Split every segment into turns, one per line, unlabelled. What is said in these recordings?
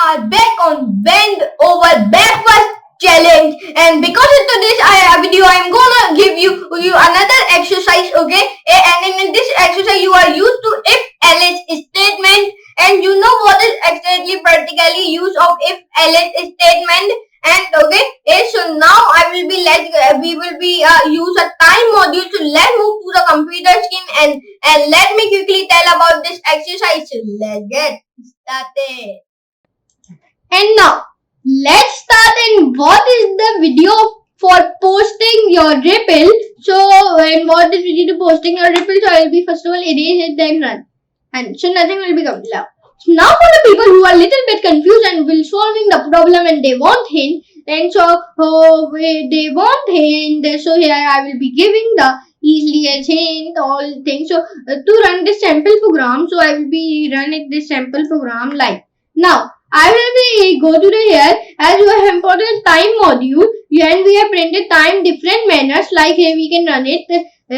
are back on bend over backwards challenge, and because of today's video I'm gonna give you another exercise, okay? And in this exercise you are used to if else statement, and you know what is exactly practically use of if else statement. And okay, so now we will be use a time module. So let's move to the computer screen and let me quickly tell about this exercise. So let's get started.
And now let's start. And what is the video for posting your ripple? So and what is video to posting your ripple? So I will be first of all erase it, then run, and so nothing will become loud. So now for the people who are little bit confused and will solving the problem and they want hint, and so they want hint. So here I will be giving the easiest hint all things. So to run this sample program, so I will be running this sample program like now. I will be go to the here as you have important time module, and we have printed time different manners, like here we can run it. So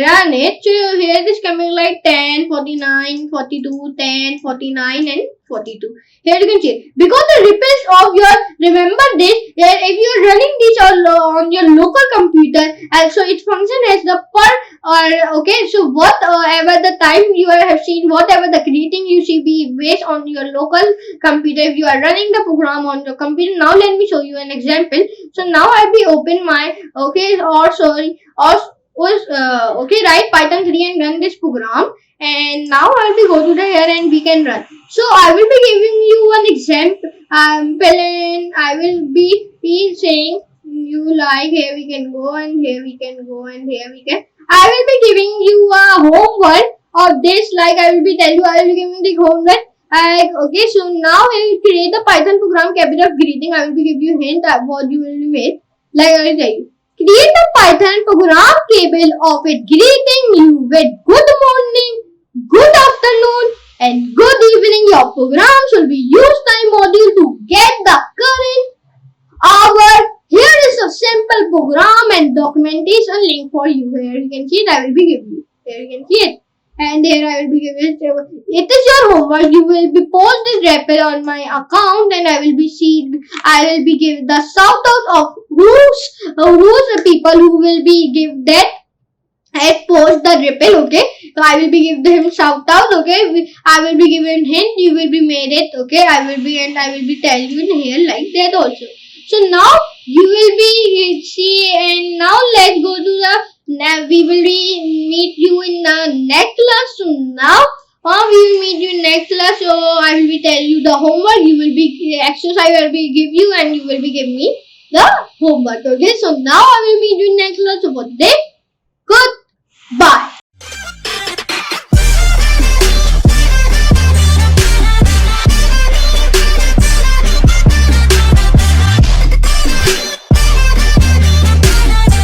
here it is coming like 10, 49, 42, 10, 49 and 42. Here you can see because the ripples of your, remember this, if you are running this on your local computer, and so it function as the per or okay, so whatever the time you have seen, whatever the greeting you see be based on your local computer. If you are running the program on your computer, now let me show you an example. So now I'll be open my write Python 3 and run this program, and now I'll be go to the here and we can run. So I will be giving you an example, and I will be saying you like here we can go and here we can go and here we can. I will be giving you a homework of this, like I will be telling you, I will be giving the homework. Okay, so now I will create the Python program capital of greeting. I will be giving you hint at what you will be made. Like I will tell you. Create a Python program cable of it greeting you with good morning, good afternoon and good evening. Your program should be used time module to get the current hour. Here is a simple program and documentation link for you. Here you can see it. I will be giving you. Here you can see it. And here I will be giving it. It is your homework. You will be post this rappel on my account, and I will be giving the shout out of who's the people who will be give that I post the ripple. Okay, so I will be give them shout out. Okay, I will be giving hint. You will be made it. Okay, I will be telling you in here like that also. So now you will be see, and now let's go to the. Now we will meet you in the next class. So now we will meet you in next class. So I will be tell you the homework. You will be exercise. I will be give you, and you will be give me the homework. Okay. So now I will meet you in next class. So for today, goodbye.